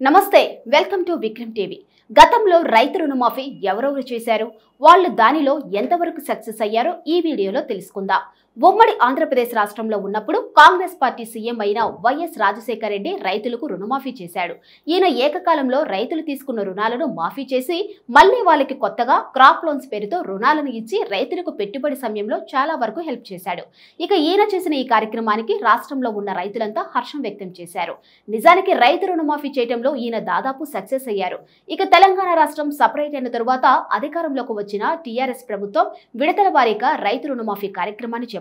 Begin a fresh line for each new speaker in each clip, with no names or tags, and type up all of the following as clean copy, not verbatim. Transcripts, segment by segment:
నమస్తే welcome to Vikram TV. గతంలో రైతు రుణమాఫీ ఎవరెవరు చేశారు, వాళ్ళు దానిలో ఎంతవరకు సక్సెస్ అయ్యారో ఈ వీడియోలో తెలుసుకుందాం। ఉమ్మడి ఆంధ్రప్రదేశ్ రాష్ట్రంలో ఉన్నప్పుడు కాంగ్రెస్ పార్టీ సీఎం అయిన వైఎస్ రాజశేఖర రెడ్డి రైతులకు రుణమాఫీ చేశాడు। ఈయన ఏకకాలంలో రైతులు తీసుకున్న రుణాలను మాఫీ చేసి మళ్ళీ వాళ్ళకి కొత్తగా క్రాప్ లోన్స్ పేరుతో రుణాలను ఇచ్చి రైతులకు పెట్టుబడి సమయంలో చాలా వరకు హెల్ప్ చేశాడు। ఇక ఈయన చేసిన ఈ కార్యక్రమానికి రాష్ట్రంలో ఉన్న రైతులంతా హర్షం వ్యక్తం చేశారు। నిజానికి రైతు రుణమాఫీ చేయడంలో ఈయన దాదాపు సక్సెస్ అయ్యారు। ఇక తెలంగాణ రాష్ట్రం సపరేట్ అయిన తరువాత అధికారంలోకి వచ్చిన టీఆర్ఎస్ ప్రభుత్వం విడతల వారీగా రైతు రుణమాఫీ కార్యక్రమాన్ని చేపట్టింది।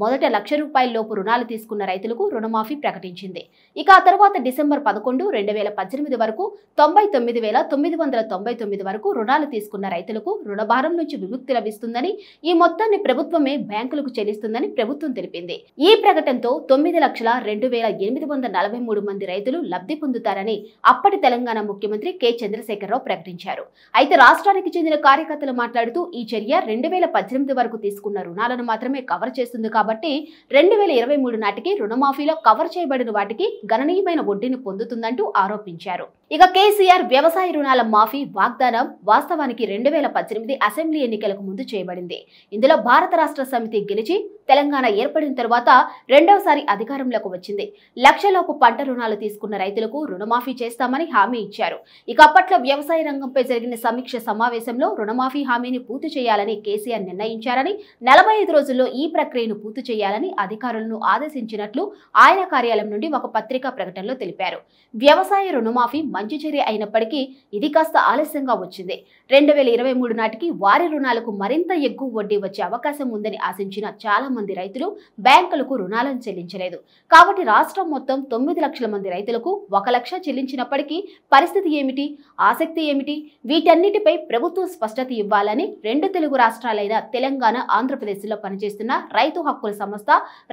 మొదట ₹1,00,000 లోపు రుణాలు తీసుకున్న రైతులకు రుణమాఫీ ప్రకటించింది। ఇక ఆ తర్వాత డిసెంబర్ 11, 2018 వరకు 99,999 వరకు రుణాలు తీసుకున్న రైతులకు రుణభారం నుంచి విముక్తి లభిస్తుందని, ఈ మొత్తాన్ని ప్రభుత్వమే బ్యాంకులకు చెల్లిస్తుందని ప్రభుత్వం తెలిపింది। ఈ ప్రకటనతో 9,02,843 మంది రైతులు లబ్ధి పొందుతారని అప్పటి తెలంగాణ ముఖ్యమంత్రి కె చంద్రశేఖరరావు ప్రకటించారు। అయితే రాష్ట్రానికి చెందిన కార్యకర్తలు మాట్లాడుతూ ఈ చర్య 2018 వరకు తీసుకున్న రుణాలను మాత్రమే కవర్ చేస్తుంది కాబట్టి 2023 నాటికి రుణమాఫీలో కవర్ చేయబడిన వాటికి గణనీయమైన వడ్డీని పొందుతుందంటూ ఆరోపించారు। ఇక కేసీఆర్ వ్యవసాయ రుణాల మాఫీ వాగ్దానం వాస్తవానికి 2018 అసెంబ్లీ ఎన్నికలకు ముందు చేయబడింది। ఇందులో భారత రాష్ట్ర సమితి గెలిచి తెలంగాణ ఏర్పడిన తర్వాత రెండవసారి అధికారంలోకి వచ్చింది। లక్షలోపు పంట రుణాలు తీసుకున్న రైతులకు రుణమాఫీ చేస్తామని హామీ ఇచ్చారు। ఇక అప్పట్లో వ్యవసాయ రంగంపై జరిగిన సమీక్ష సమావేశంలో రుణమాఫీ హామీని పూర్తి చేయాలని కేసీఆర్ నిర్ణయించారని, 45 రోజుల్లో ఈ ప్రక్రియను పూర్తి చేయాలని అధికారులను ఆదేశించినట్లు ఆయన కార్యాలయం నుండి ఒక పత్రికా ప్రకటనలో తెలిపారు। వ్యవసాయ రుణమాఫీ మంచి చర్య అయినప్పటికీ ఇది కాస్త ఆలస్యంగా వచ్చింది। 2023 నాటికి వారి రుణాలకు మరింత ఎక్కువ వడ్డీ వచ్చే అవకాశం ఉందని ఆశించిన చాలా మంది రైతులు బ్యాంకులకు రుణాలను చెల్లించలేదు। కాబట్టి రాష్ట్రం మొత్తం 9 లక్షల మంది రైతులకు 1 లక్ష చెల్లించినప్పటికీ పరిస్థితి ఏమిటి, ఆసక్తి ఏమిటి, వీటన్నిటిపై ప్రభుత్వం స్పష్టత ఇవ్వాలని రెండు తెలుగు రాష్ట్రాలైన తెలంగాణ, ఆంధ్రప్రదేశ్లో పనిచేస్తున్న రైతు హక్కుల సంస్థ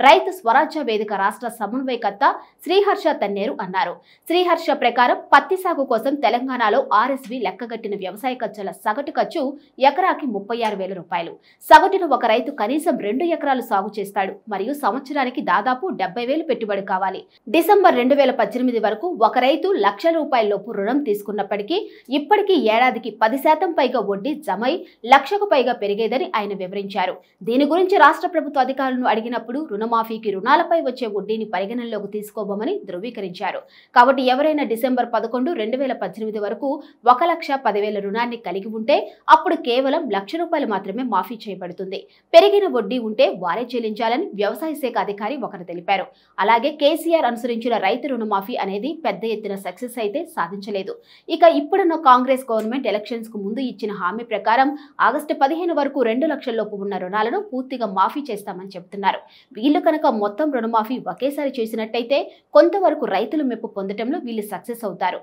రైతు స్వరాజ్య వేదిక రాష్ట్ర సమన్వయకర్త శ్రీహర్ష తన్నేరు అన్నారు। శ్రీహర్ష ప్రకారం పత్తి సాగు కోసం తెలంగాణలో ఆర్ఎస్వి లెక్కగట్టిన వ్యవసాయ ఖర్చుల సగటు ఖర్చు ఎకరాకి ₹36,000। సగటున ఒక రైతు కనీసం 2 ఎకరాలు సాగు చేస్తాడు మరియు సంవత్సరానికి దాదాపు 70,000 పెట్టుబడి కావాలి। డిసెంబర్ 2018 వరకు ఒక రైతు ₹1,00,000 లోపు రుణం తీసుకున్నప్పటికీ ఇప్పటికీ ఏడాదికి 10% పైగా వడ్డీ జమై లక్షకు పైగా పెరిగేదని ఆయన వివరించారు। దీని గురించి రాష్ట్ర ప్రభుత్వ అధికారులను అడిగినప్పుడు రుణమాఫీకి రుణాలపై వచ్చే వడ్డీని పరిగణనలోకి తీసుకోబోమని ధృవీకరించారు। కాబట్టి ఎవరైనా డిసెంబర్ 11, 2018 వరకు 1,10,000 రుణాన్ని కలిగి ఉంటే అప్పుడు కేవలం ₹1,00,000 మాత్రమే మాఫీ చేయబడుతుంది। పెరిగిన వడ్డీ ఉంటే వారే చెల్లించాలని వ్యవసాయ శాఖ అధికారి ఒకరు తెలిపారు। అలాగే కేసీఆర్ అనుసరించిన రైతు రుణమాఫీ అనేది పెద్ద ఎత్తున సక్సెస్ అయితే సాధించలేదు। ఇక ఇప్పుడున్న కాంగ్రెస్ గవర్నమెంట్ ఎలక్షన్స్ కు ముందు ఇచ్చిన హామీ ప్రకారం ఆగస్టు 15 వరకు 2 లక్షల లోపు ఉన్న రుణాలను పూర్తిగా మాఫీ చేస్తామని చెబుతున్నారు। వీళ్ళు కనుక మొత్తం రుణమాఫీ ఒకేసారి చేసినట్టయితే కొంతవరకు రైతులు మెప్పు పొందడంలో వీళ్ళు సక్సెస్ అవుతారు।